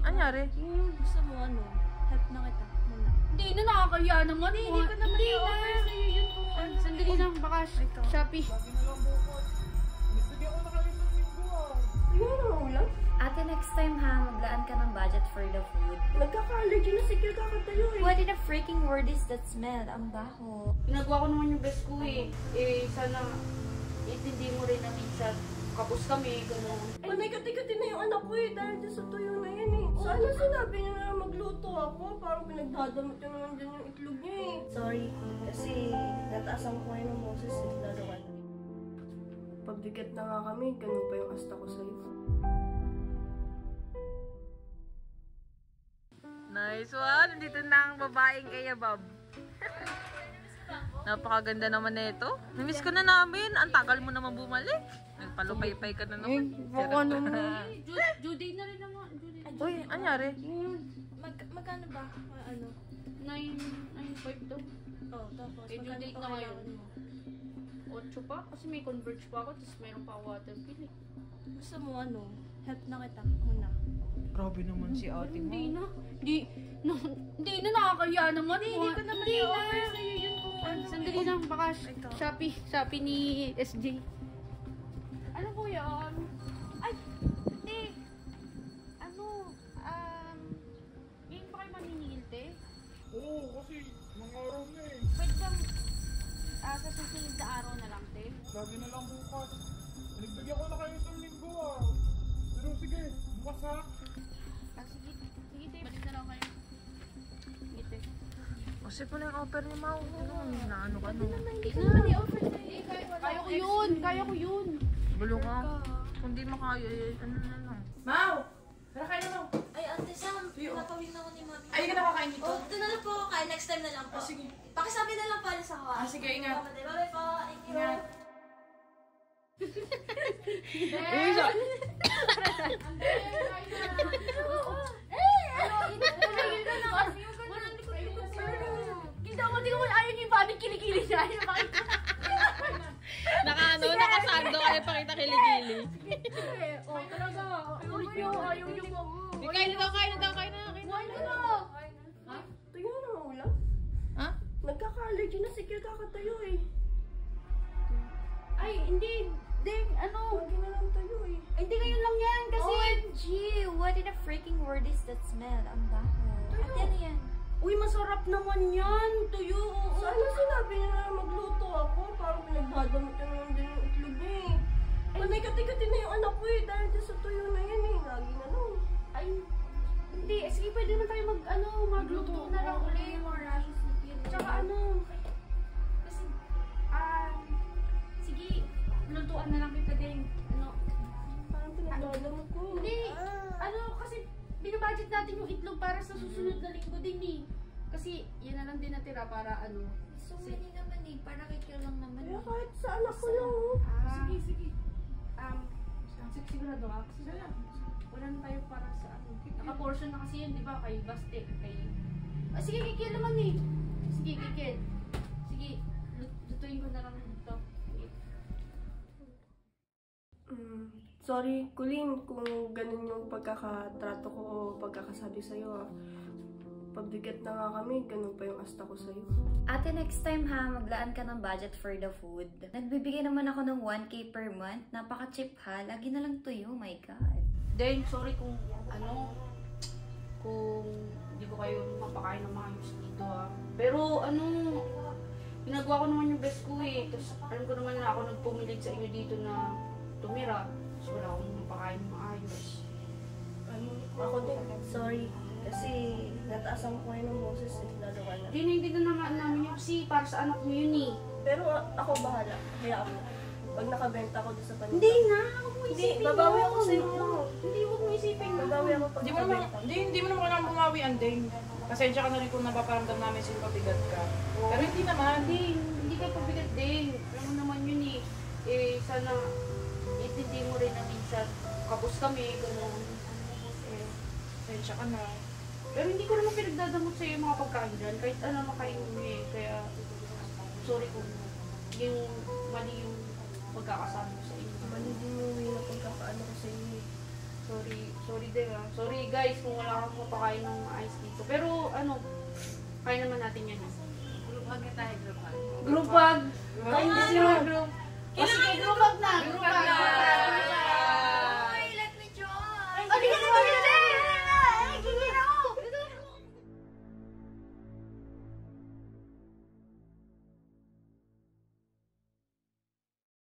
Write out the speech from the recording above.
Anyari? Gusto mo ano? Help na kita muna. Hindi na, nakakaya naman. Hindi ko naman i-offer sa'yo yun kung ano. Sandali lang, baka Shopee. Lagi na lang bukas. Nagbigyan ko na kayo sa linggo Ayun na ulam. Ate, next time ha, maglaan ka ng budget for the food. Nagkaka-allergy na sikil kakatayo eh. What in the freaking word is that smell? Ang baho. Ginagawa ko naman yung best ko eh. Sana itindi mo rin na minsan. Kapos kami, gano'n. Panay kati-kati na yung anak ko eh, dahil dyan sa tuyo na yan eh. Sana sinabi niya na magluto ako, parang pinagdadamot niya naman dyan yung itlog niya eh. Sorry, kasi nataasan ko ngayon ng Moses eh, lalawan. Pagbigat na nga kami, ganun pa yung asta ko sa'yo. Nice one! Dito na ang babaeng Eyabab. Napakaganda naman na ito. Namiss ka na namin. Ang tagal mo naman bumalik. Nagpalupay-pay ka na naman. Baka naman. Due na rin naman. Uy, anyari? Magkano ba? Ano? 9.5 to. Oh, tapos. Eh, due date na ngayon. 8 pa? Kasi may converge pa ako, tapos mayroon pa water bill eh. Gusto mo ano? Help na kita muna. Grabe naman si ate mo. Hindi na, nakakaya naman. Hindi ko naman i-offer sa'yo yun kung ano. Sandali lang, baka Shopee ni SJ. Ano po yun? Ay, hindi. Ano, ngayon pa kayo maniningil, te? Oo, kasi mga araw na eh. Pwede bang sa susunod na araw na lang, te? Lagi na lang bukas. Nagbigyan ko na kayo sa linggo Pero sige, bukas ha. Sige, te. Balik na lang kayo. Sige, te. Kasi pa na yung offer ni Mau. Ano ka no? Hindi ko naman i-offer sa'yo. Kaya ko yun. Gulo ka. Kung di makaya, ano na lang. Mau! Tara kain na, Mau. Ay, Ate Sam, napawin ako ni Mami. Ay, ka nakakain dito? Oh, doon na lang po ako kain. Next time na lang po. Sige. Pakisabi na lang pala sa ako. Sige, ingat. Bye-bye po. Thank you. Ingat. Nakasando kaya pakita kiligili. Kain na. Tuyo na ang ulam. Ha? Nagkaka-allergy na sikil kakatayo eh. Ay, hindi. Lagi na lang tayo eh. Hindi ngayon lang yan kasi... OMG! What in the freaking word is that smell? Ang baho. Ate, ano yan? Uy, masarap naman yan. Tuyo. Sana sinabi niya na magluto ako, parang pinagdadamot niya naman dyan yung itlog niya eh. Panay kati-kati na yung anak ko eh, dahil dyan sa tuyo na yan eh. Lagi na lang. Ay, hindi. Sige, pwede naman tayo magluto na lang ulit. Mga rashes ni Kira. Tsaka kasi, sige, lutuan na lang kita din. Parang pinagdadamot ko. Hindi, kasi binabudget natin yung itlog para sa susunod na linggo din eh. Kasi, yan na lang din natira para So many naman eh. Para kay Kira lang naman Kaya eh. kahit sa anak ko lang oh. Sige. Sigurado ka? Kasi wala na tayo para sa naka-portion na kasi yun, di ba? Kay Baste, sige, Kikil naman eh. Sige, Kikil. Sige, lutuin ko na lang ito. Sorry, Kulin, kung ganun yung pagkakatrato ko o pagkakasabi sa'yo ah. Pagbigat na nga kami, ganun pa yung asta ko sa'yo. Ate, next time ha, maglaan ka ng budget for the food. Nagbibigay naman ako ng 1K per month. Napaka-cheap ha. Lagi na lang tuyo, my God. Then, sorry kung hindi ko kayo mapakain ng maayos dito Pero ginagawa ko naman yung best ko eh. Tapos alam ko naman na ako nagpumilig sa inyo dito na tumira. Tapos wala akong mapakain ng maayos. Ako din, sorry. Kasi nataasan ko ngayon ng Moses eh, lalawan na. Hindi naman namin yung kasi para sa anak mo yun eh. Pero ako bahala, kaya ako. Pag nakabenta ako doon sa paninda. Hindi na! Huwag mo Hindi, isipin babawi yun. ako sa inyo. Hindi, huwag mo isipin yun. Babawi ako pag Hindi mo naman, nakabenta. hindi mo naman kailangan bumawi, Andeng. Pasensya ka na rin kung napaparamdam namin sa'yo pabigat ka. Pero hindi naman. Hindi ka pabigat din. Alam mo naman yun eh. Sana itindi mo rin na minsan. Kapos kami, gano'n. Pasensya ka na. Pero hindi ko naman pinagdadamot sa'yo yung mga pagkain dyan. Kahit ano makain mo eh. Kaya, sorry kung yung mali yung pagkakasama ko sa inyo. Mali din yung way na pagkakaano ko sa inyo. Sorry din ah. Sorry guys kung wala kang mapakain ng maayos dito. Pero ano, kaya naman natin yan. Group hug na tayo, group hug. Group hug? Kain din sila group. Kailangan